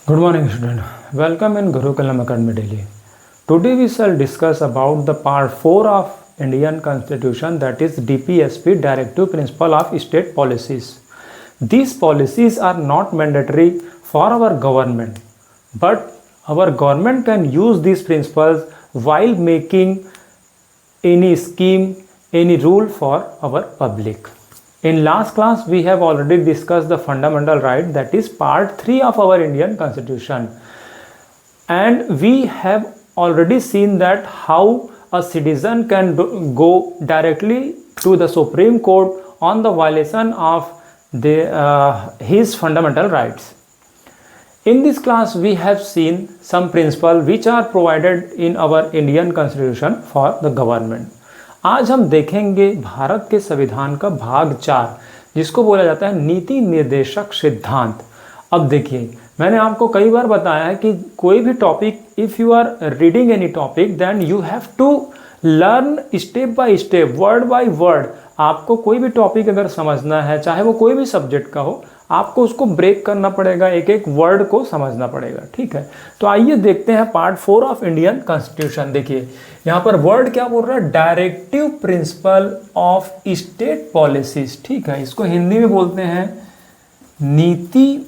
Good morning, student. Welcome in Gurukulam Academy Daily. Today we shall discuss about the part 4 of Indian Constitution, that is DPSP, Directive Principle of State Policies. These policies are not mandatory for our government, but our government can use these principles while making any scheme, any rule for our public. In last class, we have already discussed the fundamental right, that is part 3 of our Indian Constitution. And we have already seen that how a citizen can go directly to the Supreme Court on the violation of his fundamental rights. In this class, we have seen some principles which are provided in our Indian Constitution for the government. आज हम देखेंगे भारत के संविधान का भाग 4, जिसको बोला जाता है नीति निर्देशक सिद्धांत। अब देखिए, मैंने आपको कई बार बताया है कि कोई भी topic, if you are reading any topic, then you have to learn step by step, word by word. आपको कोई भी टॉपिक अगर समझना है, चाहे वो कोई भी सब्जेक्ट का हो, आपको उसको ब्रेक करना पड़ेगा, एक एक वर्ड को समझना पड़ेगा। ठीक है, तो आइए देखते हैं पार्ट 4 ऑफ इंडियन कॉन्स्टिट्यूशन। देखिए यहाँ पर वर्ड क्या बोल रहा है, directive principle of state policies. ठीक है, इसको हिंदी में बोलते हैं नीति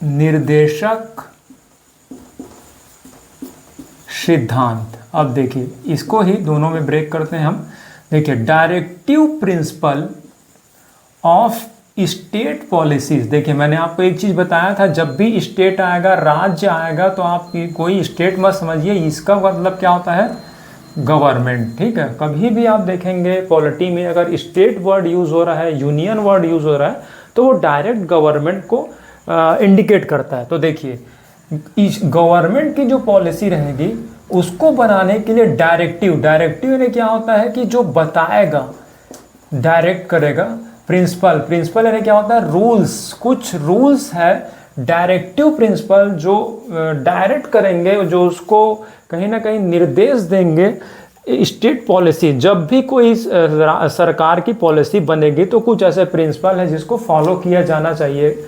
निर्देशक सिद्धांत। अब देखिए, इसको ही दोनों में ब्रेक करते हैं हम। देखिए, directive principle of state policies. देखिए, मैंने आपको एक चीज बताया था, जब भी स्टेट आएगा, राज्य आएगा, तो आप कोई स्टेट मत समझिए, इसका मतलब क्या होता है, गवर्नमेंट। ठीक है, कभी भी आप देखेंगे पॉलिटी में अगर स्टेट वर्ड यूज हो रहा है, यूनियन वर्ड यूज हो रहा है, तो वो डायरेक्ट गवर्नमेंट को इंडिकेट करता है। तो देखिए, इस गवर्नमेंट की जो पॉलिसी रहेगी उसको बनाने के लिए डायरेक्टिव यानी क्या होता है कि जो बताएगा, डायरेक्ट करेगा। प्रिंसिपल यानी क्या होता है, रूल्स। कुछ रूल्स है डायरेक्टिव प्रिंसिपल जो डायरेक्ट करेंगे, जो उसको कहीं ना कहीं निर्देश देंगे। स्टेट पॉलिसी, जब भी कोई सरकार की पॉलिसी बनेगी तो कुछ ऐसे प्रिंसिपल है जिसको फॉलो किया जाना चाहिए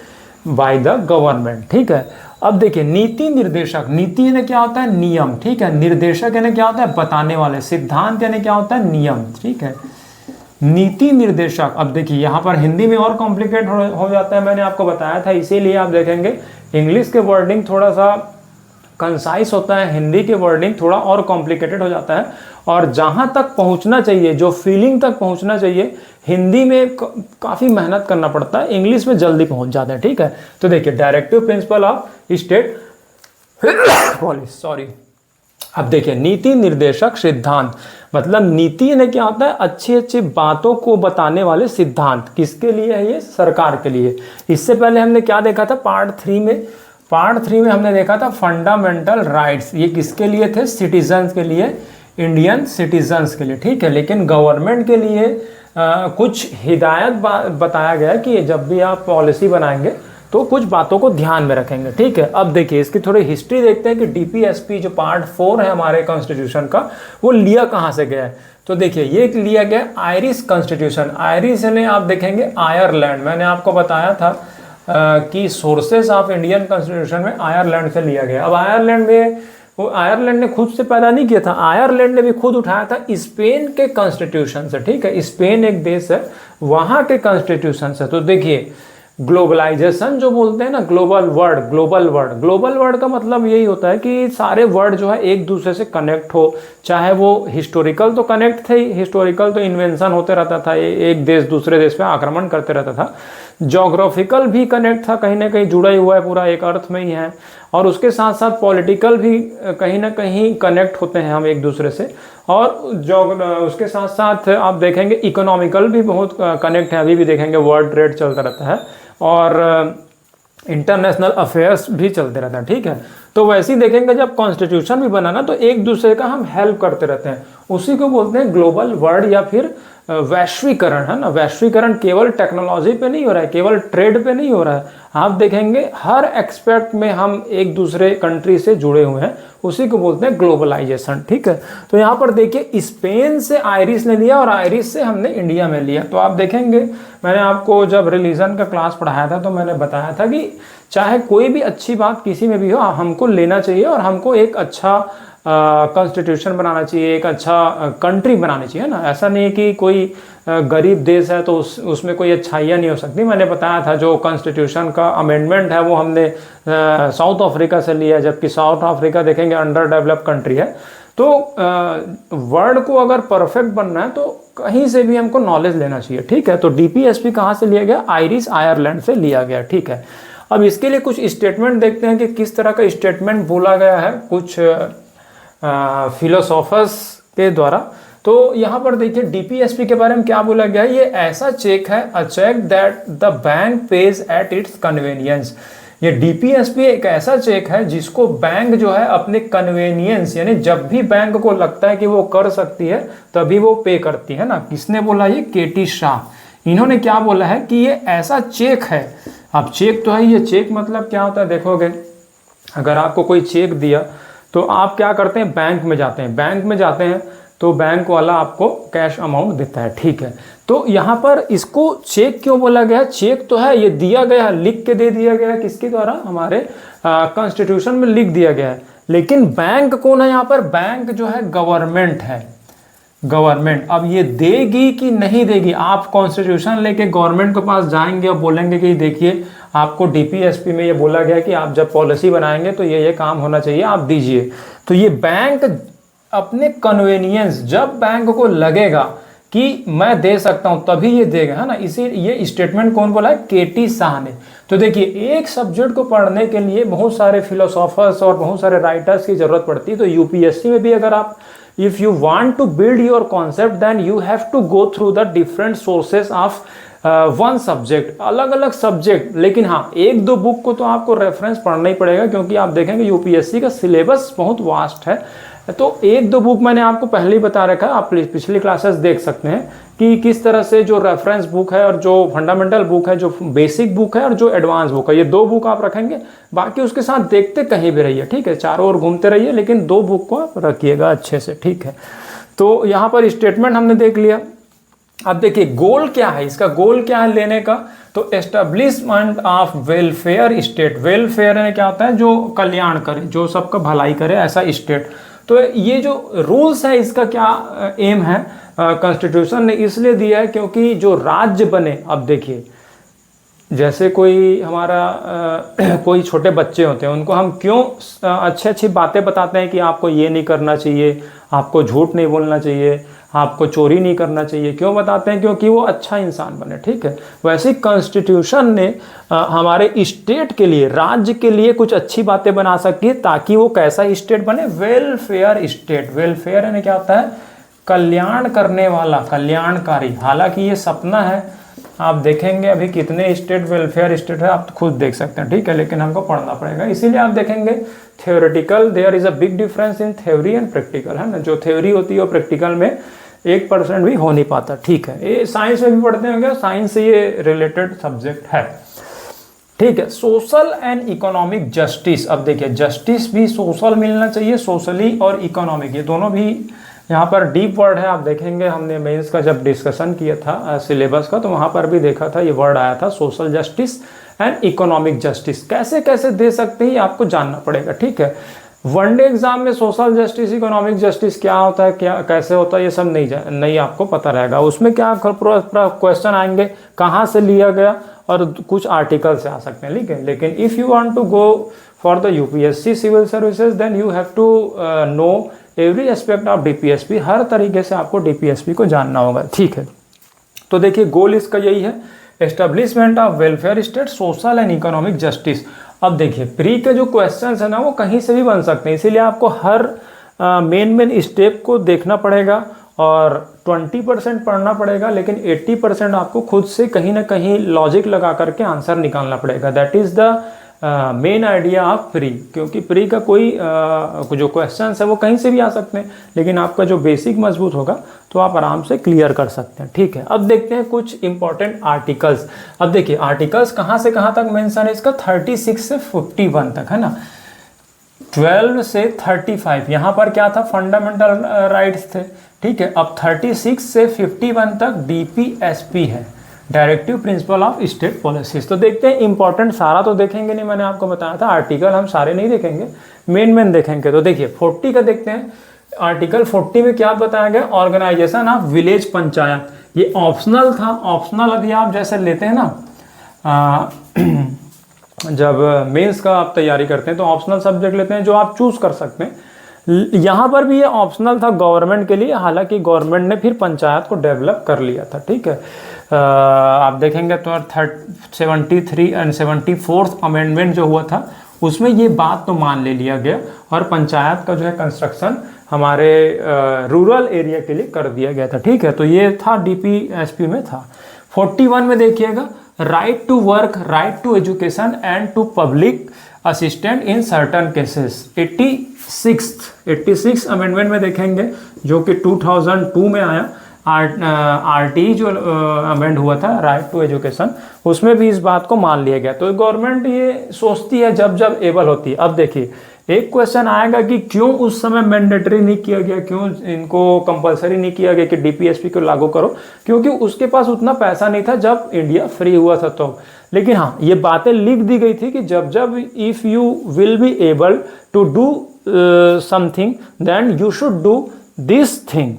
बाय द गवर्नमेंट। ठीक है, अब देखिए, नीति निर्देशक, नीति यानी क्या होता है, नियम। ठीक है, निर्देशक यानी क्या होता है, बताने वाले। सिद्धांत यानी क्या होता है, नियम। ठीक है, नीति निर्देशक। अब देखिए, यहाँ पर हिंदी में और कॉम्प्लिकेट हो जाता है, मैंने आपको बताया था, इसीलिए आप देखेंगे इंग्लिश के वर्डिंग थोड़ा सा कंसाइज होता है, हिंदी के वर्डिंग थोड़ा और कॉम्प्लिकेटेड हो जाता है। और जहाँ तक पहुँचना चाहिए, जो फीलिंग तक पहुँचना चाहिए, हिंदी में काफ़ी मेहनत करना पड़ता है, इंग्लिश में जल्दी पहुँच जाता है। ठीक है, तो देखिए, directive principle of state policy, sorry. अब देखिए, नीति निर्देशक सिद्धांत, मतलब नीति यानी क्या होता है, अच्छी अच्छी बातों को बताने वाले सिद्धांत। किसके लिए है ये, सरकार के लिए। इससे पहले हमने क्या देखा था पार्ट 3 में, हमने देखा था फंडामेंटल राइट्स। ये किसके लिए थे, सिटीजन्स के लिए, इंडियन सिटीजन्स के लिए। ठीक है, लेकिन गवर्नमेंट के लिए कुछ हिदायत बताया गया कि जब भी आप पॉलिसी बनाएंगे तो कुछ बातों को ध्यान में रखेंगे। ठीक है, अब देखिए, इसकी थोड़ी हिस्ट्री देखते हैं कि डीपीएसपी जो पार्ट 4 है हमारे कॉन्स्टिट्यूशन का, वो लिया कहाँ से गया है। तो देखिए, ये लिया गया आयरिश कॉन्स्टिट्यूशन। आयरिश यानी आप देखेंगे आयरलैंड। मैंने आपको बताया था कि सोर्सेस ऑफ इंडियन कॉन्स्टिट्यूशन में आयरलैंड से लिया गया। अब आयरलैंड ने खुद से पैदा नहीं किया था, आयरलैंड ने भी खुद उठाया था स्पेन के कॉन्स्टिट्यूशन से। ठीक है, स्पेन एक देश है, वहाँ के कॉन्स्टिट्यूशन से। तो देखिए, ग्लोबलाइजेशन जो बोलते हैं ना, ग्लोबल वर्ड का मतलब यही होता है कि सारे वर्ड जो है एक दूसरे से कनेक्ट हो। चाहे वो हिस्टोरिकल तो कनेक्ट थे, हिस्टोरिकल तो इन्वेंशन होते रहता था, एक देश दूसरे देश पे आक्रमण करते रहता था। जोग्राफिकल भी कनेक्ट था, कहीं ना कहीं जुड़ा ही हुआ है, पूरा एक अर्थ में ही है। और उसके साथ साथ पॉलिटिकल भी कहीं ना कहीं कनेक्ट होते हैं हम एक दूसरे से। और उसके साथ साथ आप देखेंगे इकोनॉमिकल भी बहुत कनेक्ट है, अभी भी देखेंगे वर्ल्ड ट्रेड चलता रहता है और इंटरनेशनल अफेयर्स भी चलते रहते हैं। ठीक है, तो वैसे ही देखेंगे जब कॉन्स्टिट्यूशन भी बना ना, तो एक दूसरे का हम हेल्प करते रहते हैं, उसी को बोलते हैं ग्लोबल वर्ड या फिर वैश्वीकरण है ना, वैश्वीकरण केवल टेक्नोलॉजी पे नहीं हो रहा है, केवल ट्रेड पे नहीं हो रहा है, आप देखेंगे हर एक्सपेक्ट में हम एक दूसरे कंट्री से जुड़े हुए हैं, उसी को बोलते हैं ग्लोबलाइजेशन। ठीक है, तो यहाँ पर देखिए स्पेन से आयरिश ने लिया और आयरिश से हमने इंडिया में लिया। तो आप देखेंगे मैंने आपको जब रिलीजन का क्लास पढ़ाया था तो मैंने बताया था कि चाहे कोई भी अच्छी बात किसी में भी हो, हमको लेना चाहिए और हमको एक अच्छा कॉन्स्टिट्यूशन बनाना चाहिए, एक अच्छा कंट्री बनानी चाहिए ना। ऐसा नहीं है कि कोई गरीब देश है तो उसमें कोई अच्छाइयाँ नहीं हो सकती। मैंने बताया था जो कॉन्स्टिट्यूशन का अमेंडमेंट है वो हमने साउथ अफ्रीका से लिया है, जबकि साउथ अफ्रीका देखेंगे अंडर डेवलप्ड कंट्री है। तो वर्ल्ड को अगर परफेक्ट बनना है तो कहीं से भी हमको नॉलेज लेना चाहिए। ठीक है, तो डीपीएसपी कहाँ से लिया गया? आयरिश आयरलैंड से लिया गया। ठीक है, अब इसके लिए कुछ स्टेटमेंट देखते हैं कि किस तरह का स्टेटमेंट बोला गया है कुछ फिलोसोफर्स के द्वारा। तो यहाँ पर देखिए डीपीएसपी के बारे में क्या बोला गया है, ये ऐसा चेक है, a check that the bank pays at its convenience. ये डीपीएसपी एक ऐसा चेक है जिसको बैंक जो है अपने कन्वीनियंस, यानी जब भी बैंक को लगता है कि वो कर सकती है तभी वो पे करती है ना। किसने बोला? ये केटी शाह। इन्होंने क्या बोला है कि ये ऐसा चेक है। अब चेक तो है, ये चेक मतलब क्या होता है देखोगे, अगर आपको कोई चेक दिया तो आप क्या करते हैं? बैंक में जाते हैं, बैंक में जाते हैं तो बैंक वाला आपको कैश अमाउंट देता है। ठीक है, तो यहाँ पर इसको चेक क्यों बोला गया? चेक तो है, ये दिया गया, लिख के दे दिया गया, किसके द्वारा? हमारे कॉन्स्टिट्यूशन में लिख दिया गया है। लेकिन बैंक कौन है यहाँ पर? बैंक जो है गवर्नमेंट है, गवर्नमेंट। अब ये देगी कि नहीं देगी, आप कॉन्स्टिट्यूशन लेके गवर्नमेंट के पास जाएंगे और बोलेंगे कि देखिए आपको डीपीएसपी में ये बोला गया कि आप जब पॉलिसी बनाएंगे तो ये काम होना चाहिए, आप दीजिए। तो ये बैंक अपने कन्वीनियंस, जब बैंक को लगेगा कि मैं दे सकता हूं तभी ये देगा, है ना। इसी ये स्टेटमेंट कौन बोला है? केटी शाह ने। तो देखिए एक सब्जेक्ट को पढ़ने के लिए बहुत सारे फिलोसोफर्स और बहुत सारे राइटर्स की जरूरत पड़ती है। तो यूपीएससी में भी अगर आप if you want to build your concept then you have to go through the different sources of one subject, अलग अलग सब्जेक्ट। लेकिन हाँ, एक दो बुक को तो आपको रेफरेंस पढ़ना ही पड़ेगा, क्योंकि आप देखेंगे यूपीएससी का सिलेबस बहुत वास्ट है। तो एक दो बुक मैंने आपको पहले ही बता रखा है, आप पिछली क्लासेस देख सकते हैं कि किस तरह से जो रेफरेंस बुक है और जो फंडामेंटल बुक है, जो बेसिक बुक है और जो एडवांस बुक है, ये दो बुक आप रखेंगे। बाकी उसके साथ देखते कहीं भी रहिए, ठीक है, चारों ओर घूमते रहिए, लेकिन दो बुक को आप रखिएगा अच्छे से। ठीक है, तो यहाँ पर स्टेटमेंट हमने देख लिया। अब देखिए गोल क्या है, इसका गोल क्या है लेने का? तो establishment of welfare state. Welfare में क्या होता है? जो कल्याण करे, जो सबका भलाई करे, ऐसा स्टेट। तो ये जो रूल्स है इसका क्या एम है? कॉन्स्टिट्यूशन ने इसलिए दिया है क्योंकि जो राज्य बने, अब देखिए जैसे कोई हमारा कोई छोटे बच्चे होते हैं, उनको हम क्यों अच्छी अच्छी बातें बताते हैं कि आपको ये नहीं करना चाहिए, आपको झूठ नहीं बोलना चाहिए, आपको चोरी नहीं करना चाहिए। क्यों बताते हैं? क्योंकि वो अच्छा इंसान बने। ठीक है, वैसे कॉन्स्टिट्यूशन ने हमारे स्टेट के लिए, राज्य के लिए कुछ अच्छी बातें बना सकती है ताकि वो कैसा स्टेट बने? Welfare state. वेलफेयर यानी क्या होता है? कल्याण करने वाला, कल्याणकारी। हालांकि ये सपना है, आप देखेंगे अभी कितने स्टेट वेलफेयर स्टेट है, आप तो खुद देख सकते हैं। ठीक है, लेकिन हमको पढ़ना पड़ेगा। इसीलिए आप देखेंगे theoretical, there is a big difference in theory and practical, है ना। जो थ्योरी होती है वो प्रैक्टिकल में 1% भी हो नहीं पाता। ठीक है, ये साइंस में भी पढ़ते होंगे, साइंस से ये रिलेटेड सब्जेक्ट है। ठीक है, सोशल एंड इकोनॉमिक जस्टिस। अब देखिए जस्टिस भी सोशल मिलना चाहिए, सोशली और इकोनॉमिक, ये दोनों भी यहाँ पर डीप वर्ड है। आप देखेंगे हमने मेंस का जब डिस्कशन किया था सिलेबस का, तो वहाँ पर भी देखा था, ये वर्ड आया था social justice and economic justice. कैसे कैसे दे सकते हैं आपको जानना पड़ेगा। ठीक है, वनडे एग्जाम में सोशल जस्टिस, इकोनॉमिक जस्टिस क्या होता है, क्या कैसे होता है, ये सब नहीं आपको पता रहेगा। उसमें क्या क्वेश्चन आएंगे, कहाँ से लिया गया, और कुछ आर्टिकल से आ सकते हैं। लेकिन if you want to go for the UPSC civil services then you have to know every aspect of DPSP. हर तरीके से आपको डीपीएसपी को जानना होगा। ठीक है, तो देखिए गोल इसका यही है, establishment of welfare state, social and economic justice. अब देखिए प्री के जो क्वेश्चंस है ना, वो कहीं से भी बन सकते हैं, इसीलिए आपको हर मेन स्टेप को देखना पड़ेगा और 20% पढ़ना पड़ेगा, लेकिन 80% आपको खुद से कहीं ना कहीं लॉजिक लगा करके आंसर निकालना पड़ेगा। That is the main idea of pre, क्योंकि प्री का कोई जो क्वेश्चन है वो कहीं से भी आ सकते हैं, लेकिन आपका जो बेसिक मजबूत होगा तो आप आराम से क्लियर कर सकते हैं। ठीक है, अब देखते हैं कुछ इंपॉर्टेंट आर्टिकल्स। अब देखिए आर्टिकल्स कहाँ से कहाँ तक मेंशन है इसका, 36 से 51 तक है ना, 12 से 35 यहाँ पर क्या था, फंडामेंटल राइट्स थे। ठीक है, अब 36 से 51 तक डीपीएसपी है, directive principle of state policies. तो देखते हैं इंपॉर्टेंट, सारा तो देखेंगे नहीं, मैंने आपको बताया था आर्टिकल हम सारे नहीं देखेंगे, मेन देखेंगे। तो देखिए 40 का देखते हैं, आर्टिकल 40 में क्या बताया गया, ऑर्गेनाइजेशन ऑफ विलेज पंचायत। ये ऑप्शनल था, ऑप्शनल अभी आप जैसे लेते हैं ना जब मेंस का आप तैयारी करते हैं तो ऑप्शनल सब्जेक्ट लेते हैं जो आप चूज कर सकते हैं। यहाँ पर भी ये ऑप्शनल था गवर्नमेंट के लिए, हालांकि गवर्नमेंट ने फिर पंचायत को डेवलप कर लिया था। ठीक है, आप देखेंगे तो 73 एंड 74th अमेंडमेंट जो हुआ था उसमें ये बात तो मान ले लिया गया और पंचायत का जो है कंस्ट्रक्शन हमारे रूरल एरिया के लिए कर दिया गया था। ठीक है, तो ये था डीपीएसपी में था। 41 में देखिएगा, right to work, right to education and to public assistant in certain cases. 86 amendment में देखेंगे जो कि 2002 में आया, आरटी जो अमेंड हुआ था, राइट टू एजुकेशन, उसमें भी इस बात को मान लिया गया। तो गवर्नमेंट ये सोचती है जब जब एबल होती है। अब देखिए एक क्वेश्चन आएगा कि क्यों उस समय मैंडेटरी नहीं किया गया, क्यों इनको कंपलसरी नहीं किया गया कि डीपीएसपी को लागू करो, क्योंकि उसके पास उतना पैसा नहीं था जब इंडिया फ्री हुआ था तो। लेकिन हाँ, ये बातें लिख दी गई थी कि जब जब if you will be able to do something then you should do this thing.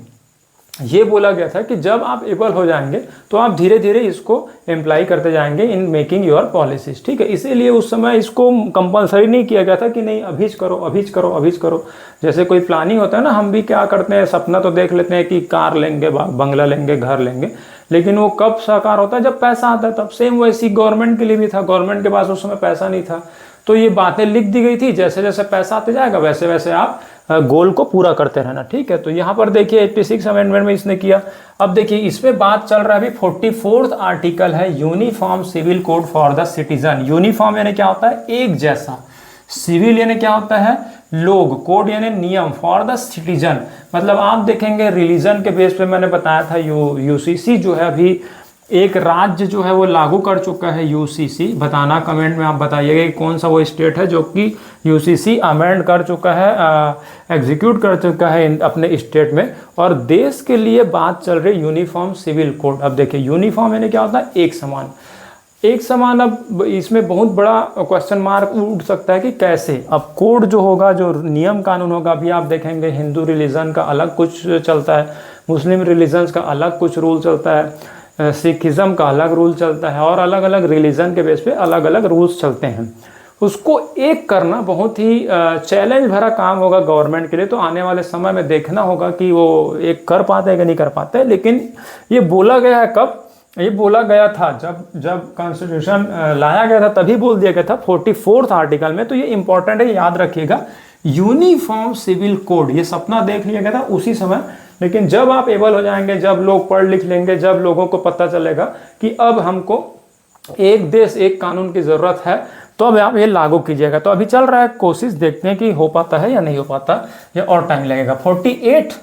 ये बोला गया था कि जब आप एबल हो जाएंगे तो आप धीरे धीरे इसको एम्प्लाई करते जाएंगे इन मेकिंग योर पॉलिसीज। ठीक है, इसीलिए उस समय इसको कंपलसरी नहीं किया गया था कि नहीं अभीज करो अभीज करो अभीज करो। जैसे कोई प्लानिंग होता है ना, हम भी क्या करते हैं, सपना तो देख लेते हैं कि कार लेंगे, बंगला लेंगे, घर लेंगे, लेकिन वो कब साकार होता है, जब पैसा आता है तब। सेम वैसी गवर्नमेंट के लिए भी था, गवर्नमेंट के पास उस समय पैसा नहीं था, तो ये बातें लिख दी गई थी, जैसे जैसे पैसा आते जाएगा वैसे वैसे आप गोल को पूरा करते रहना। ठीक है, तो यहाँ पर देखिए 86 अमेंडमेंट में इसने किया। अब देखिए इसमें बात चल रहा है अभी 44th आर्टिकल है, uniform civil code for the citizen. Uniform यानी क्या होता है, एक जैसा, सिविल यानी क्या होता है, लोग, कोड यानी नियम, फॉर द सिटीजन मतलब आप देखेंगे रिलीजन के बेस पे मैंने बताया था यूसीसी जो है अभी एक राज्य जो है वो लागू कर चुका है यूसीसी। बताना कमेंट में आप बताइएगा कि कौन सा वो स्टेट है जो कि यूसीसी अमेंड कर चुका है, एग्जीक्यूट कर चुका है अपने स्टेट में। और देश के लिए बात चल रही यूनिफॉर्म सिविल कोड। अब देखिए यूनिफॉर्म यानी क्या होता है, एक समान, एक समान। अब इसमें बहुत बड़ा क्वेश्चन मार्क उठ सकता है कि कैसे। अब कोड जो होगा, जो नियम कानून होगा, अभी आप देखेंगे हिंदू रिलीजन का अलग कुछ चलता है, मुस्लिम रिलीजन्स का अलग कुछ रूल चलता है, सिखिज्म का अलग रूल चलता है, और अलग अलग रिलीजन के बेस पे अलग अलग रूल्स चलते हैं। उसको एक करना बहुत ही चैलेंज भरा काम होगा गवर्नमेंट के लिए। तो आने वाले समय में देखना होगा कि वो एक कर पाते हैं कि नहीं कर पाते हैं। लेकिन ये बोला गया है कब, ये बोला गया था जब कॉन्स्टिट्यूशन लाया गया था, तभी बोल दिया गया था 44th आर्टिकल में। तो ये इंपॉर्टेंट है, याद रखिएगा, यूनिफॉर्म सिविल कोड, ये सपना देख लिया गया था उसी समय। लेकिन जब आप एबल हो जाएंगे, जब लोग पढ़ लिख लेंगे, जब लोगों को पता चलेगा कि अब हमको एक देश एक कानून की जरूरत है, तो अब आप ये लागू कीजिएगा। तो अभी चल रहा है कोशिश, देखते हैं कि हो पाता है या नहीं हो पाता, या और टाइम लगेगा। 48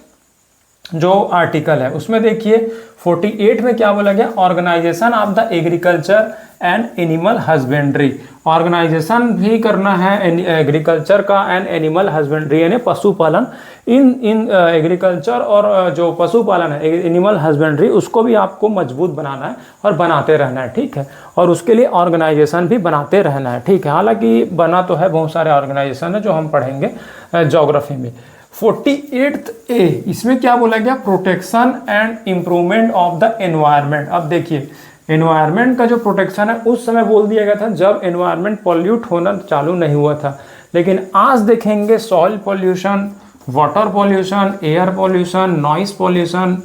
जो आर्टिकल है उसमें देखिए 48 में क्या बोला गया, organisation of the agriculture and animal husbandry. Organisation भी करना है एग्रीकल्चर का एंड एनिमल हस्बेंड्री यानी पशुपालन। इन एग्रीकल्चर और जो पशुपालन है एनिमल हस्बेंड्री, उसको भी आपको मजबूत बनाना है और बनाते रहना है। ठीक है, और उसके लिए ऑर्गेनाइजेशन भी बनाते रहना है। ठीक है, हालांकि बना तो है, बहुत सारे ऑर्गेनाइजेशन है जो हम पढ़ेंगे ज्योग्राफी में। 48 ए, इसमें क्या बोला गया, protection and improvement of the environment. अब देखिए एनवायरनमेंट का जो प्रोटेक्शन है उस समय बोल दिया गया था जब एनवायरनमेंट पॉल्यूट होना चालू नहीं हुआ था। लेकिन आज देखेंगे soil pollution, water pollution, air pollution, noise pollution,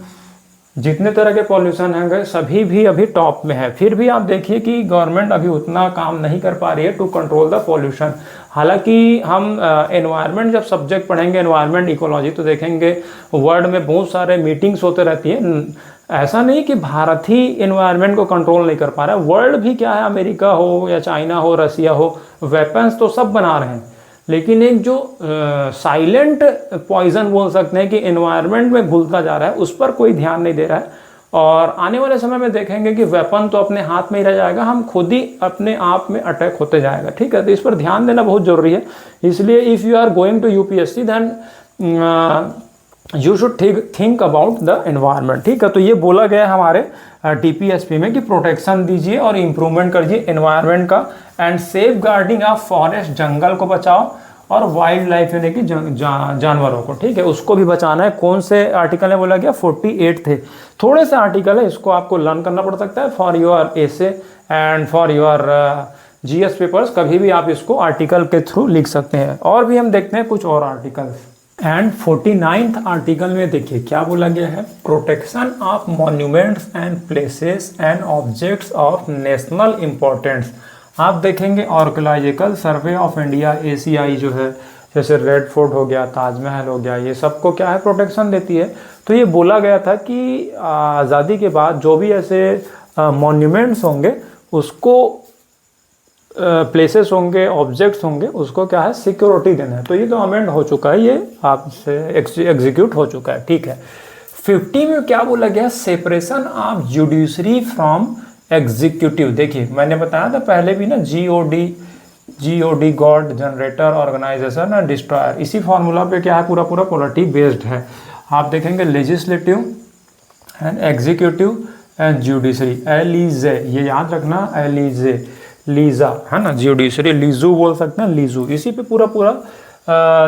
जितने तरह के पॉल्यूशन हैं सभी भी अभी टॉप में है। फिर भी आप देखिए कि गवर्नमेंट अभी उतना काम नहीं कर पा रही है टू कंट्रोल द पॉल्यूशन। हालांकि हम एनवायरनमेंट जब सब्जेक्ट पढ़ेंगे, एनवायरनमेंट इकोलॉजी, तो देखेंगे वर्ल्ड में बहुत सारे मीटिंग्स होते रहती है, ऐसा नहीं कि भारत ही इन्वायरमेंट को कंट्रोल नहीं कर पा रहा है, वर्ल्ड भी क्या है, अमेरिका हो या चाइना हो, रसिया हो, वेपन्स तो सब बना रहे हैं, लेकिन एक जो साइलेंट पॉइजन बोल सकते हैं कि एनवायरनमेंट में घुलता जा रहा है, उस पर कोई ध्यान नहीं दे रहा है। और आने वाले समय में देखेंगे कि वेपन तो अपने हाथ में ही रह जाएगा, हम खुद ही अपने आप में अटैक होते जाएगा। ठीक है, तो इस पर ध्यान देना बहुत जरूरी है। इसलिए if you are going to UPSC then you should think about the environment. ठीक है, तो ये बोला गया है हमारे टीपीएसपी में कि प्रोटेक्शन दीजिए और इम्प्रूवमेंट करिए एनवायरनमेंट का, and safeguarding of forest, जंगल को बचाओ, और वाइल्ड लाइफ यानी कि जानवरों को। ठीक है, उसको भी बचाना है। कौन से आर्टिकल है बोला गया, 48 थे। थोड़े से आर्टिकल है, इसको आपको लर्न करना पड़ सकता है for your essay and for your GS papers. कभी भी आप इसको आर्टिकल के थ्रू लिख सकते हैं। और भी हम देखते हैं कुछ और आर्टिकल्स। एंड 49th आर्टिकल में देखिए क्या बोला गया है, protection of monuments and places and objects of national importance. आप देखेंगे archaeological survey of India, ACI जो है, जैसे रेड फोर्ट हो गया, ताजमहल हो गया, ये सबको क्या है, प्रोटेक्शन देती है। तो ये बोला गया था कि आज़ादी के बाद जो भी ऐसे मॉन्यूमेंट्स होंगे, उसको प्लेसेस होंगे, ऑब्जेक्ट्स होंगे, उसको क्या है, सिक्योरिटी देना है। तो ये तो अमेंड हो चुका है, ये आपसे एग्जीक्यूट हो चुका है। ठीक है, 50 में क्या बोला गया, separation of judiciary from executive. देखिए मैंने बताया था पहले भी ना, GOD गॉड, जनरेटर, ऑर्गेनाइजेशन और डिस्ट्रॉयर, इसी फॉर्मूला पे क्या है, पूरा पॉलिटी बेस्ड है। आप देखेंगे legislative and executive and judiciary, एलिजे, ये याद रखना, एलिजे, लीजा है ना, जुडिशरी लीजू बोल सकते हैं, लीजू, इसी पे पूरा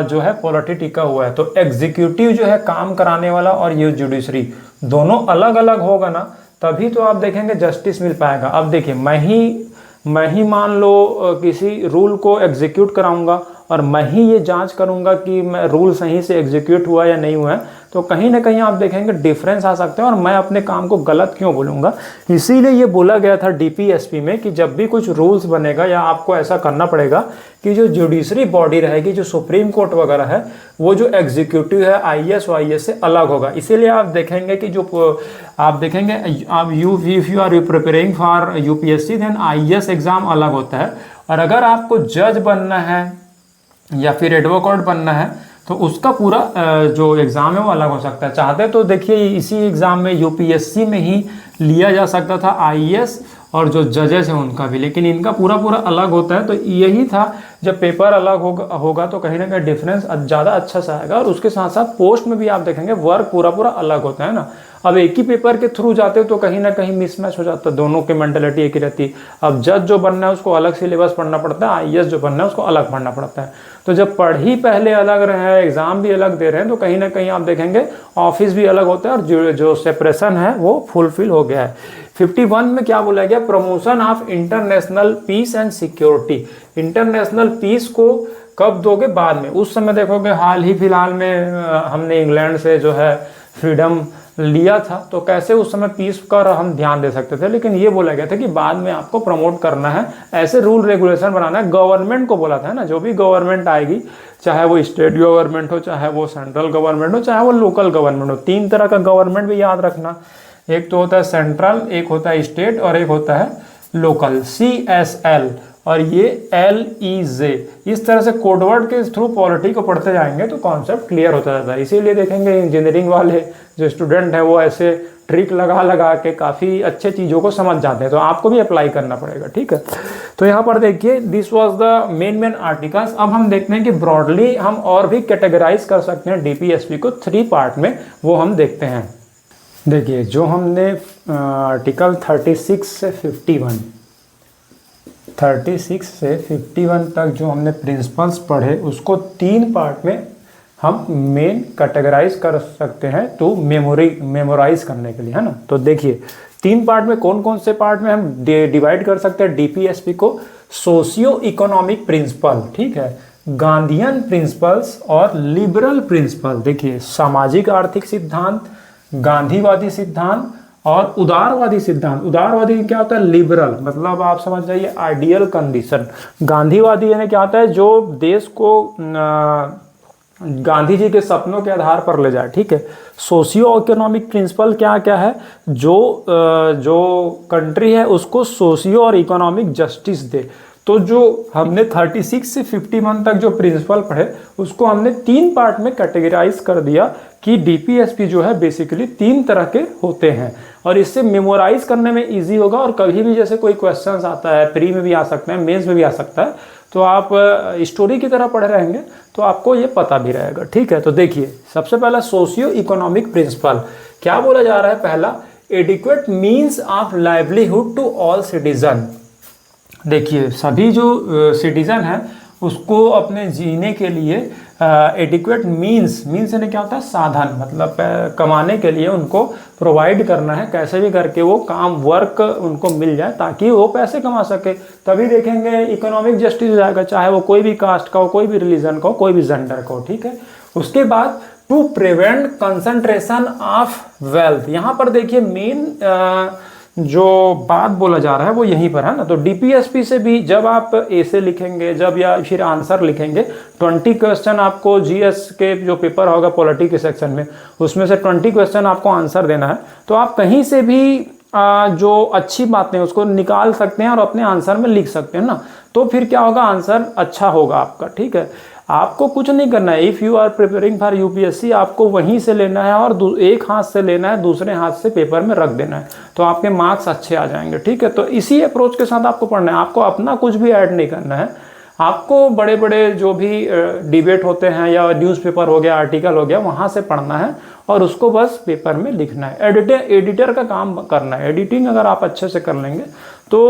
जो है पॉलिटी टिका हुआ है। तो एग्जीक्यूटिव जो है काम कराने वाला, और ये जुडिशरी दोनों अलग अलग होगा ना, तभी तो आप देखेंगे जस्टिस मिल पाएगा। अब देखिए मैं ही मान लो किसी रूल को एग्जीक्यूट कराऊंगा, और मैं ही ये जांच करूंगा कि मैं रूल सही से एग्जीक्यूट हुआ या नहीं हुआ है, तो कहीं ना कहीं आप देखेंगे डिफरेंस आ सकते हैं, और मैं अपने काम को गलत क्यों बोलूँगा। इसीलिए ये बोला गया था डीपीएसपी में कि जब भी कुछ रूल्स बनेगा या आपको ऐसा करना पड़ेगा कि जो जुडिशरी बॉडी रहेगी, जो सुप्रीम कोर्ट वगैरह है, वो जो एग्जीक्यूटिव है IAS वाईएस से अलग होगा। इसीलिए आप देखेंगे कि जो आप देखेंगे आप if you are preparing for UPSC then IAS exam अलग होता है, और अगर आपको जज बनना है या फिर एडवोकेट बनना है तो उसका पूरा जो एग्ज़ाम है वो अलग हो सकता है। चाहते तो देखिए इसी एग्ज़ाम में यूपीएससी में ही लिया जा सकता था IAS और जो जजेस हैं उनका भी, लेकिन इनका पूरा अलग होता है। तो यही था, जब पेपर अलग होगा तो कहीं ना कहीं डिफरेंस ज़्यादा अच्छा सा आएगा। और उसके साथ साथ पोस्ट में भी आप देखेंगे वर्क पूरा अलग होता है ना। अब एक ही पेपर के थ्रू जाते हो तो कहीं ना कहीं मिसमैच हो जाता है, दोनों की मेंटालिटी एक ही रहती है। अब जज जो बनना है उसको अलग सिलेबस पढ़ना पड़ता है, IAS जो बनना है उसको अलग पढ़ना पड़ता है। तो जब पढ़ी पहले अलग रहे हैं, एग्जाम भी अलग दे रहे हैं, तो कहीं ना कहीं आप देखेंगे ऑफिस भी अलग होता है, और जो सेपरेशन है वो फुलफिल हो गया है। 51 में क्या बोला गया, promotion of international peace and security. International peace को कब दोगे, बाद में। उस समय देखोगे हाल ही फिलहाल में हमने इंग्लैंड से जो है फ्रीडम लिया था, तो कैसे उस समय पीस पर हम ध्यान दे सकते थे, लेकिन ये बोला गया था कि बाद में आपको प्रमोट करना है, ऐसे रूल रेगुलेशन बनाना है। गवर्नमेंट को बोला था ना, जो भी गवर्नमेंट आएगी, चाहे वो स्टेट गवर्नमेंट हो, चाहे वो सेंट्रल गवर्नमेंट हो, चाहे वो लोकल गवर्नमेंट हो। 3 तरह का गवर्नमेंट भी याद रखना, एक तो होता है सेंट्रल, एक होता है स्टेट, और एक होता है लोकल, CSL, और ये LEJ। इस तरह से कोडवर्ड के थ्रू पॉलिटी को पढ़ते जाएंगे तो कॉन्सेप्ट क्लियर होता जाता है। इसीलिए देखेंगे इंजीनियरिंग वाले जो स्टूडेंट हैं वो ऐसे ट्रिक लगा के काफ़ी अच्छे चीज़ों को समझ जाते हैं, तो आपको भी अप्लाई करना पड़ेगा। ठीक है, तो यहाँ पर देखिए this was the main articles. अब हम देखते हैं कि ब्रॉडली हम और भी कैटेगराइज कर सकते हैं डीपीएसपी को 3 पार्ट में, वो हम देखते हैं। देखिए जो हमने आर्टिकल 36 से 51 तक जो हमने प्रिंसिपल्स पढ़े, उसको 3 पार्ट में हम मेन कैटेगराइज कर सकते हैं, तो मेमोराइज करने के लिए, है ना। तो देखिए 3 पार्ट में कौन कौन से पार्ट में हम डिवाइड कर सकते हैं डीपीएसपी को। सोशियो इकोनॉमिक प्रिंसिपल, ठीक है, गांधीयन प्रिंसिपल्स और लिबरल प्रिंसिपल। देखिए सामाजिक आर्थिक सिद्धांत, गांधीवादी सिद्धांत और उदारवादी सिद्धांत। उदारवादी क्या होता है, लिबरल, मतलब आप समझ जाइए आइडियल कंडीशन। गांधीवादी यानी क्या होता है, जो देश को गांधी जी के सपनों के आधार पर ले जाए, ठीक है। सोशियो इकोनॉमिक प्रिंसिपल क्या क्या है, जो कंट्री है उसको सोशियो और इकोनॉमिक जस्टिस दे। तो जो हमने 36 से 51 तक जो प्रिंसिपल पढ़े उसको हमने 3 पार्ट में कैटेगराइज कर दिया कि डीपीएसपी जो है बेसिकली 3 तरह के होते हैं, और इससे मेमोराइज करने में इजी होगा। और कभी भी जैसे कोई क्वेश्चंस आता है, प्री में भी आ सकता है, मेंस में भी आ सकता है, तो आप स्टोरी की तरह पढ़े रहेंगे तो आपको ये पता भी रहेगा, ठीक है। तो देखिए सबसे पहला सोशियो इकोनॉमिक प्रिंसिपल क्या बोला जा रहा है। पहला, adequate means of livelihood to all citizen. देखिए सभी जो सिटीजन हैं उसको अपने जीने के लिए एडिक्वेट मीन्स यानी क्या होता है, साधन, मतलब कमाने के लिए उनको प्रोवाइड करना है, कैसे भी करके वो काम वर्क उनको मिल जाए ताकि वो पैसे कमा सके। तभी देखेंगे इकोनॉमिक जस्टिस हो जाएगा, चाहे वो कोई भी कास्ट का हो, कोई भी रिलीजन का हो, कोई भी जेंडर का हो, ठीक है। उसके बाद to prevent concentration of wealth. यहाँ पर देखिए मेन जो बात बोला जा रहा है वो यहीं पर है ना। तो डीपीएसपी से भी जब आप ऐसे लिखेंगे, जब या फिर आंसर लिखेंगे, 20 क्वेश्चन आपको जीएस के जो पेपर होगा पॉलिटी के सेक्शन में, उसमें से 20 क्वेश्चन आपको आंसर देना है। तो आप कहीं से भी जो अच्छी बातें उसको निकाल सकते हैं और अपने आंसर में लिख सकते हैं ना। तो फिर क्या होगा, आंसर अच्छा होगा आपका, ठीक है। आपको कुछ नहीं करना है। If you are preparing for UPSC, आपको वहीं से लेना है और एक हाथ से लेना है, दूसरे हाथ से पेपर में रख देना है, तो आपके मार्क्स अच्छे आ जाएंगे, ठीक है। तो इसी अप्रोच के साथ आपको पढ़ना है। आपको अपना कुछ भी ऐड नहीं करना है। आपको बड़े बड़े जो भी डिबेट होते हैं या न्यूज़पेपर हो गया, आर्टिकल हो गया, वहाँ से पढ़ना है और उसको बस पेपर में लिखना है। एडिटर का काम करना है। एडिटिंग अगर आप अच्छे से कर लेंगे तो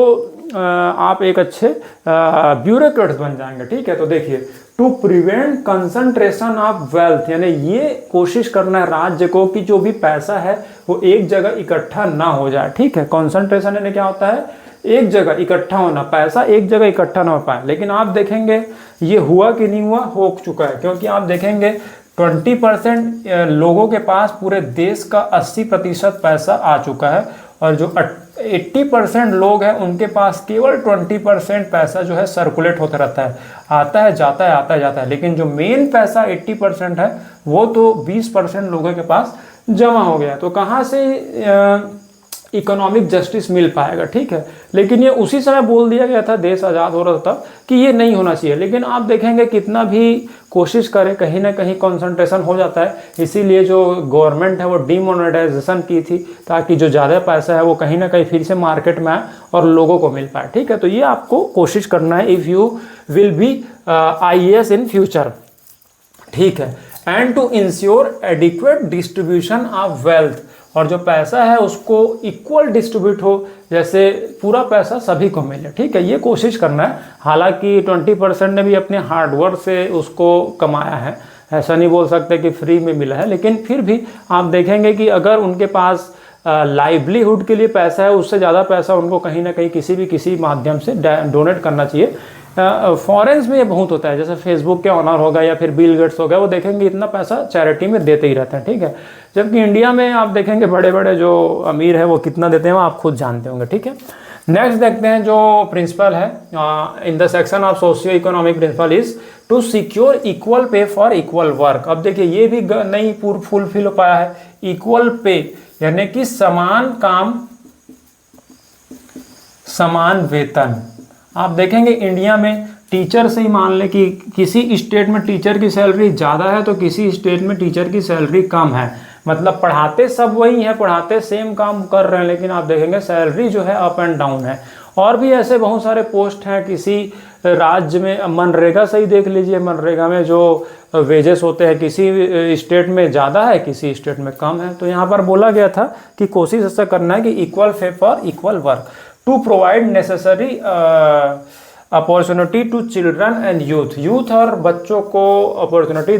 आप एक अच्छे ब्यूरोक्रेट्स बन जाएंगे, ठीक है। तो देखिए, to prevent concentration of wealth, यानी ये कोशिश करना है राज्य को कि जो भी पैसा है वो एक जगह इकट्ठा ना हो जाए, ठीक है। कंसंट्रेशन यानी क्या होता है, एक जगह इकट्ठा होना, पैसा एक जगह इकट्ठा ना हो पाए। लेकिन आप देखेंगे ये हुआ कि नहीं हुआ, हो चुका है। क्योंकि आप देखेंगे 20% लोगों के पास पूरे देश का 80% पैसा आ चुका है, और जो 80% लोग हैं उनके पास केवल 20% पैसा जो है सर्कुलेट होता रहता है, आता है जाता है, आता है जाता है। लेकिन जो मेन पैसा 80% है वो तो 20% लोगों के पास जमा हो गया। तो कहाँ से इकोनॉमिक जस्टिस मिल पाएगा, ठीक है। लेकिन ये उसी समय बोल दिया गया था, देश आज़ाद हो रहा था, कि ये नहीं होना चाहिए। लेकिन आप देखेंगे कितना भी कोशिश करें, कहीं ना कहीं कंसंट्रेशन हो जाता है। इसीलिए जो गवर्नमेंट है वो डीमोनेटाइजेशन की थी, ताकि जो ज़्यादा पैसा है वो कहीं ना कहीं फिर से मार्केट में आए और लोगों को मिल पाए, ठीक है। तो ये आपको कोशिश करना है if you will be IAS in future, ठीक है। And to ensure adequate distribution of wealth, और जो पैसा है उसको इक्वल डिस्ट्रीब्यूट हो, जैसे पूरा पैसा सभी को मिले, ठीक है। ये कोशिश करना है। हालांकि 20% ने भी अपने हार्डवर्क से उसको कमाया है, ऐसा नहीं बोल सकते कि फ्री में मिला है। लेकिन फिर भी आप देखेंगे कि अगर उनके पास लाइवलीहुड के लिए पैसा है, उससे ज़्यादा पैसा उनको कहीं ना कहीं किसी माध्यम से डोनेट करना चाहिए। फॉरेन्स में ये बहुत होता है, जैसे फेसबुक के ऑनर होगा या फिर बिल गेट्स हो गया, वो देखेंगे इतना पैसा चैरिटी में देते ही रहते हैं, ठीक है। जबकि इंडिया में आप देखेंगे बड़े बड़े जो अमीर है वो कितना देते हैं वो आप खुद जानते होंगे, ठीक है। नेक्स्ट देखते हैं जो प्रिंसिपल है in the section of socio economic principle is to secure equal pay for equal work. अब देखिए ये भी नहीं फुलफिल हो पाया है। इक्वल पे यानी कि समान काम समान वेतन। आप देखेंगे इंडिया में टीचर से ही मान लें कि किसी स्टेट में टीचर की सैलरी ज़्यादा है तो किसी स्टेट में टीचर की सैलरी कम है। मतलब पढ़ाते सब वही है, पढ़ाते सेम काम कर रहे हैं, लेकिन आप देखेंगे सैलरी जो है अप एंड डाउन है। और भी ऐसे बहुत सारे पोस्ट हैं किसी राज्य में, मनरेगा से ही देख लीजिए, मनरेगा में जो वेजेस होते हैं किसी स्टेट में ज़्यादा है, किसी स्टेट में कम है। तो यहाँ पर बोला गया था कि कोशिश ऐसा करना है कि equal pay for equal work, to provide necessary opportunity to children and youth और बच्चों को अपॉर्चुनिटी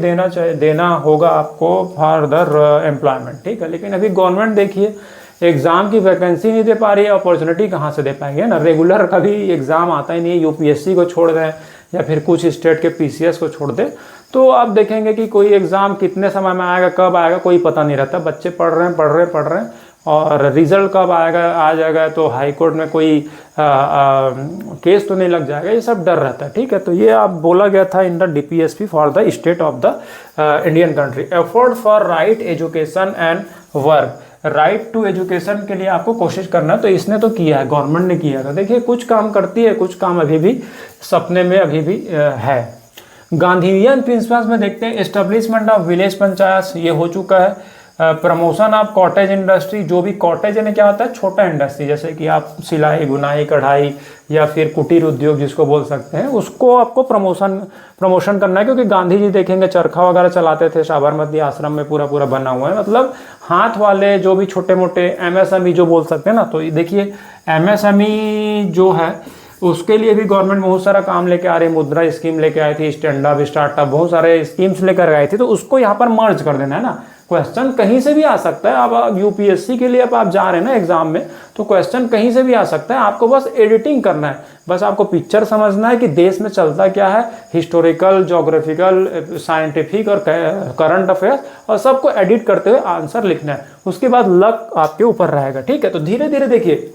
देना होगा आपको फर्दर एम्प्लॉयमेंट, ठीक है। लेकिन अभी गवर्नमेंट देखिए एग्ज़ाम की वैकेंसी नहीं दे पा रही है, अपॉर्चुनिटी कहाँ से दे पाएंगे ना। रेगुलर कभी एग्ज़ाम आता ही नहीं है, यूपीएससी को छोड़ दें या फिर कुछ स्टेट के पीसीएस को छोड़ दें, तो आप देखेंगे कि कोई एग्ज़ाम कितने समय में आएगा, कब आएगा, कोई पता नहीं रहता। बच्चे पढ़ रहे हैं और रिजल्ट कब आएगा आ जाएगा, तो हाई कोर्ट में कोई केस तो नहीं लग जाएगा, ये सब डर रहता है। ठीक है, तो ये आप बोला गया था in the DPSP for the state of the Indian country. Effort for right education and work, right to education के लिए आपको कोशिश करना है, तो इसने तो किया है, गवर्नमेंट ने किया था। देखिए कुछ काम करती है, कुछ काम अभी भी सपने में अभी भी है। गांधीयन प्रिंसिपल्स में देखते हैं, एस्टेब्लिशमेंट ऑफ विलेज पंचायत, ये हो चुका है। प्रमोशन ऑफ कॉटेज इंडस्ट्री, जो भी कॉटेज यानी क्या होता है, छोटा इंडस्ट्री, जैसे कि आप सिलाई बुनाई कढ़ाई या फिर कुटीर उद्योग जिसको बोल सकते हैं, उसको आपको प्रमोशन करना है। क्योंकि गांधी जी देखेंगे चरखा वगैरह चलाते थे, साबरमती आश्रम में पूरा पूरा बना हुआ है, मतलब हाथ वाले जो भी छोटे मोटे एमएसएमई जो बोल सकते हैं ना, तो देखिए एमएसएमई जो है उसके लिए भी गवर्नमेंट बहुत सारा काम लेके आ रही है। मुद्रा स्कीम लेके आई थी, स्टैंड अप स्टार्टअप, बहुत सारे स्कीम्स लेकर आई थी, तो उसको यहाँ पर मर्ज कर देना है ना। क्वेश्चन कहीं से भी आ सकता है, अब यूपीएससी के लिए अब आप जा रहे हैं ना एग्जाम में, तो क्वेश्चन कहीं से भी आ सकता है, आपको बस एडिटिंग करना है, बस आपको पिक्चर समझना है कि देश में चलता क्या है, हिस्टोरिकल, ज्योग्राफिकल, साइंटिफिक और करंट अफेयर्स, और सबको एडिट करते हुए आंसर लिखना है। उसके बाद लक आपके ऊपर रहेगा। ठीक है, तो धीरे धीरे देखिए,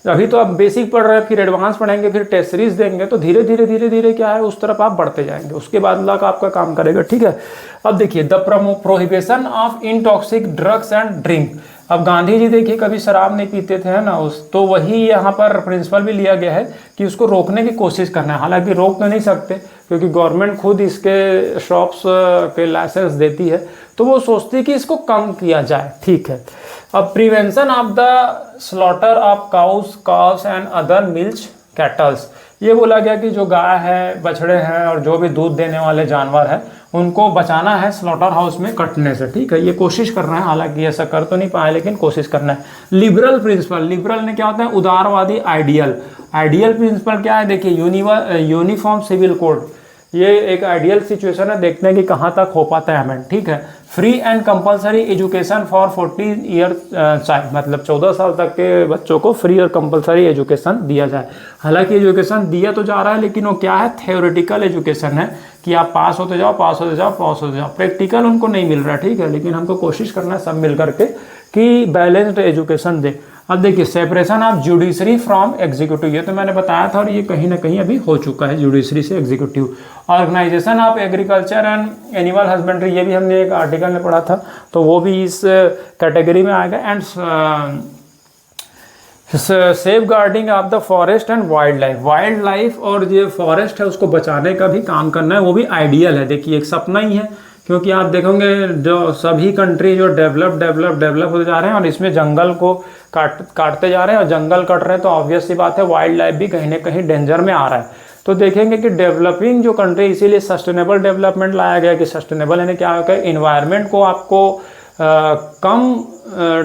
अभी तो आप बेसिक पढ़ रहे हैं, फिर एडवांस पढ़ेंगे, फिर टेस्ट सीरीज देंगे, तो धीरे धीरे क्या है उस तरफ आप बढ़ते जाएंगे, उसके बाद लक आपका काम करेगा। ठीक है, अब देखिए the prohibition of intoxic drugs and drink. अब गांधी जी देखिए कभी शराब नहीं पीते थे, है ना, तो वही यहाँ पर प्रिंसिपल भी लिया गया है कि उसको रोकने की कोशिश करना है। हालांकि रोक तो नहीं सकते क्योंकि गवर्नमेंट खुद इसके शॉप्स के लाइसेंस देती है, तो वो सोचती है कि इसको कम किया जाए। ठीक है, अब prevention of the slaughter of cows cows and other milk cattles, ये बोला गया कि जो गाय है, बछड़े हैं और जो भी दूध देने वाले जानवर हैं उनको बचाना है स्लॉटर हाउस में कटने से। ठीक है, ये कोशिश करना है, हालांकि ऐसा कर तो नहीं पाए लेकिन कोशिश करना है। लिबरल प्रिंसिपल, लिबरल ने क्या होता है, उदारवादी आइडियल। आइडियल प्रिंसिपल क्या है, देखिए यूनिफॉर्म सिविल कोड, ये एक आइडियल सिचुएशन है, देखते हैं कि कहाँ तक हो पाता है हमें। ठीक है, free and compulsory education for 14 year child, मतलब 14 साल तक के बच्चों को फ्री और कंपलसरी एजुकेशन दिया जाए। हालांकि एजुकेशन दिया तो जा रहा है, लेकिन वो क्या है, थ्योरेटिकल एजुकेशन है कि आप पास होते जाओ, पास होते जाओ, पास होते जाओ, प्रैक्टिकल उनको नहीं मिल रहा। ठीक है, लेकिन हमको कोशिश करना है सब मिल करके कि बैलेंस्ड एजुकेशन दे। अब देखिए separation of judiciary from executive, ये तो मैंने बताया था और ये कहीं ना कहीं अभी हो चुका है, जुडिशरी से executive. Organisation of agriculture and animal husbandry, ये भी हमने एक आर्टिकल में पढ़ा था, तो वो भी इस कैटेगरी में आएगा। And safeguarding of the forest and wildlife और जो फॉरेस्ट है उसको बचाने का भी काम करना है, वो भी आइडियल है। देखिए एक सपना ही है, क्योंकि आप देखोगे जो सभी कंट्री जो डेवलप होते जा रहे हैं और इसमें जंगल को काटते जा रहे हैं और जंगल कट रहे हैं, तो ऑब्वियस सी बात है वाइल्ड लाइफ भी कहीं ना कहीं डेंजर में आ रहा है। तो देखेंगे कि डेवलपिंग जो कंट्री, इसीलिए सस्टेनेबल डेवलपमेंट लाया गया कि सस्टेनेबल यानी क्या होगा, इन्वायरमेंट को आपको कम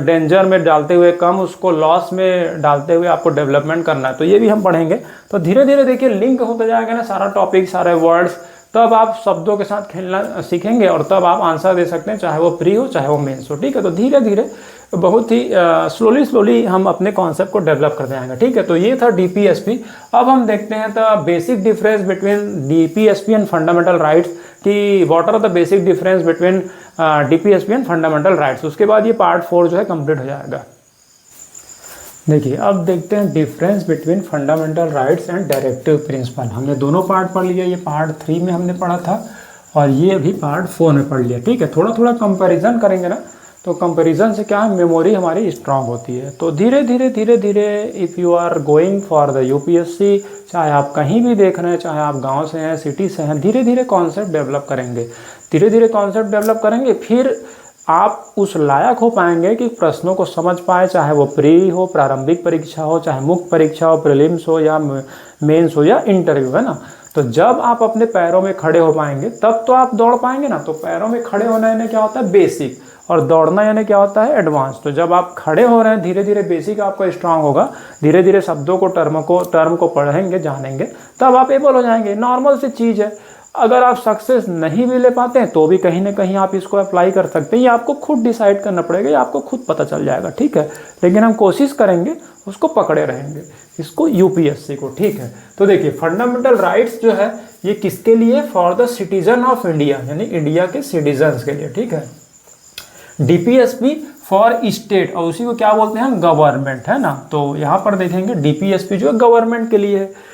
डेंजर में डालते हुए, कम उसको लॉस में डालते हुए आपको डेवलपमेंट करना है। तो ये भी हम पढ़ेंगे, तो धीरे धीरे देखिए लिंक होता जाएगा ना सारा टॉपिक, सारे वर्ड्स, तब आप शब्दों के साथ खेलना सीखेंगे और तब आप आंसर दे सकते हैं, चाहे वो प्री हो चाहे वो मेंस हो। ठीक है, तो धीरे धीरे बहुत ही स्लोली हम अपने कॉन्सेप्ट को डेवलप करते जाएंगे। ठीक है, तो ये था डीपीएसपी। अब हम देखते हैं the basic difference between DPSP and fundamental rights, कि what are the basic difference between DPSP and fundamental rights. उसके बाद ये पार्ट 4 जो है कंप्लीट हो जाएगा। देखिए अब देखते हैं difference between fundamental rights and directive principle. हमने दोनों पार्ट पढ़ लिया, ये पार्ट 3 में हमने पढ़ा था और ये अभी पार्ट 4 में पढ़ लिया। ठीक है, थोड़ा थोड़ा कंपैरिजन करेंगे ना, तो कंपैरिजन से क्या है, मेमोरी हमारी स्ट्रांग होती है। तो धीरे धीरे if you are going for the UPSC, चाहे आप कहीं भी देख रहे हैं, चाहे आप गांव से हैं, सिटी से हैं, धीरे धीरे कॉन्सेप्ट डेवलप करेंगे, धीरे धीरे कॉन्सेप्ट डेवलप करेंगे, फिर आप उस लायक हो पाएंगे कि प्रश्नों को समझ पाए, चाहे वो प्री हो, प्रारंभिक परीक्षा हो, चाहे मुख्य परीक्षा हो, प्रीलिम्स हो या मेंस हो या इंटरव्यू, है ना। तो जब आप अपने पैरों में खड़े हो पाएंगे तब तो आप दौड़ पाएंगे ना। तो पैरों में खड़े होना यानी क्या होता है, बेसिक, और दौड़ना यानी क्या होता है, एडवांस। तो जब आप खड़े हो रहे हैं, धीरे धीरे बेसिक आपका स्ट्रांग होगा, धीरे धीरे शब्दों को टर्म को पढ़ेंगे, जानेंगे, तब आप एबल हो जाएंगे। नॉर्मल सी चीज़ है। अगर आप सक्सेस नहीं भी ले पाते हैं तो भी कहीं ना कहीं आप इसको अप्लाई कर सकते हैं, ये आपको खुद डिसाइड करना पड़ेगा, ये आपको खुद पता चल जाएगा। ठीक है, लेकिन हम कोशिश करेंगे, उसको पकड़े रहेंगे, इसको यूपीएससी को। ठीक है, तो देखिए फंडामेंटल राइट्स जो है ये किसके लिए, for the citizen of India, यानी इंडिया के सिटीजन्स के लिए। ठीक है, डीपीएसपी फॉर स्टेट, और उसी को क्या बोलते हैं हम, गवर्नमेंट, है ना। तो यहाँ पर देखेंगे डीपीएसपी जो है गवर्नमेंट के लिए है।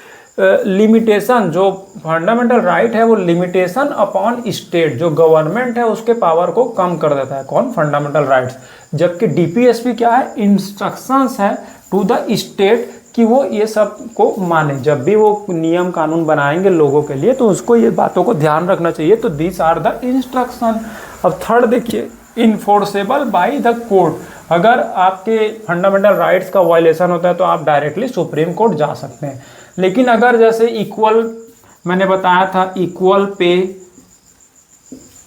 लिमिटेशन, जो फंडामेंटल राइट है वो लिमिटेशन अपॉन स्टेट, जो गवर्नमेंट है उसके पावर को कम कर देता है, कौन, फंडामेंटल राइट्स। जबकि डीपीएसपी क्या है, इंस्ट्रक्शंस है टू द स्टेट कि वो ये सब को माने। जब भी वो नियम कानून बनाएंगे लोगों के लिए तो उसको ये बातों को ध्यान रखना चाहिए। तो दिस आर द इंस्ट्रक्शन। अब थर्ड देखिए, इन्फोर्सेबल बाय द कोर्ट, अगर आपके फंडामेंटल राइट्स का वायलेशन होता है तो आप डायरेक्टली सुप्रीम कोर्ट जा सकते हैं। लेकिन अगर जैसे इक्वल, मैंने बताया था equal pay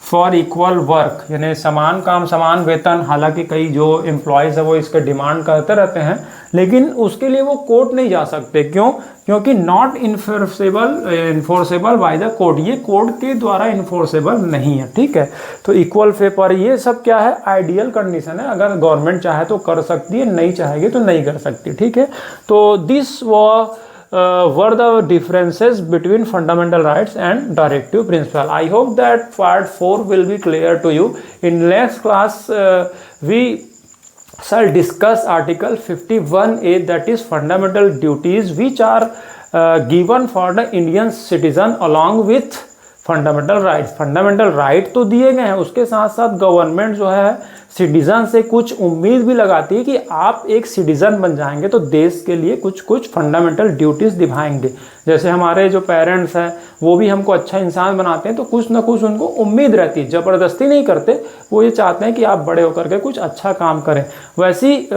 for equal work, यानी समान काम समान वेतन, हालांकि कई जो एम्प्लॉयज़ है वो इसके डिमांड करते रहते हैं, लेकिन उसके लिए वो कोर्ट नहीं जा सकते। क्यों? क्योंकि not enforceable by the court, ये कोर्ट के द्वारा इन्फोर्सेबल नहीं है, ठीक है। तो इक्वल पे पर ये सब क्या है, आइडियल कंडीशन है, अगर गवर्नमेंट चाहे तो कर सकती है, नहीं चाहेगी तो नहीं कर सकती, ठीक है। तो this were the differences between fundamental rights and directive principle. I hope that part 4 will be clear to you. In next class we shall discuss article 51A, that is fundamental duties which are given for the Indian citizen along with fundamental right. Fundamental right तो दिए गए हैं, उसके साथ साथ government जो है citizen से कुछ उम्मीद भी लगाती है कि आप एक सिटीजन बन जाएंगे तो देश के लिए कुछ कुछ फंडामेंटल ड्यूटीज़ निभाएंगे। जैसे हमारे जो पेरेंट्स हैं वो भी हमको अच्छा इंसान बनाते हैं, तो कुछ ना कुछ उनको उम्मीद रहती है, ज़बरदस्ती नहीं करते, वो ये चाहते हैं कि आप बड़े होकर के कुछ अच्छा काम करें। वैसी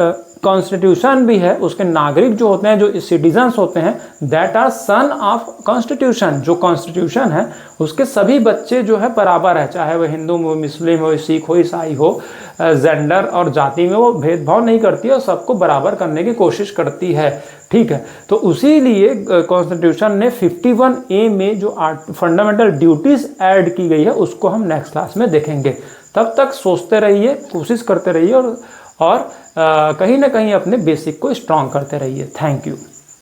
कॉन्स्टिट्यूशन भी है, उसके नागरिक जो होते हैं, जो सिटीजन्स होते हैं, that are son of constitution. जो कॉन्स्टिट्यूशन है उसके सभी बच्चे जो है बराबर है, चाहे वह हिंदू हो, मुस्लिम हो, सिख हो, ईसाई हो, जेंडर और जाति में वो भेदभाव नहीं करती है और सबको बराबर करने की कोशिश करती है, ठीक है। तो उसी लिए कॉन्स्टिट्यूशन ने 51A में जो फंडामेंटल ड्यूटीज़ ऐड की गई है उसको हम नेक्स्ट क्लास में देखेंगे। तब तक सोचते रहिए, कोशिश करते रहिए और कहीं ना कहीं अपने बेसिक को स्ट्रॉन्ग करते रहिए। Thank you.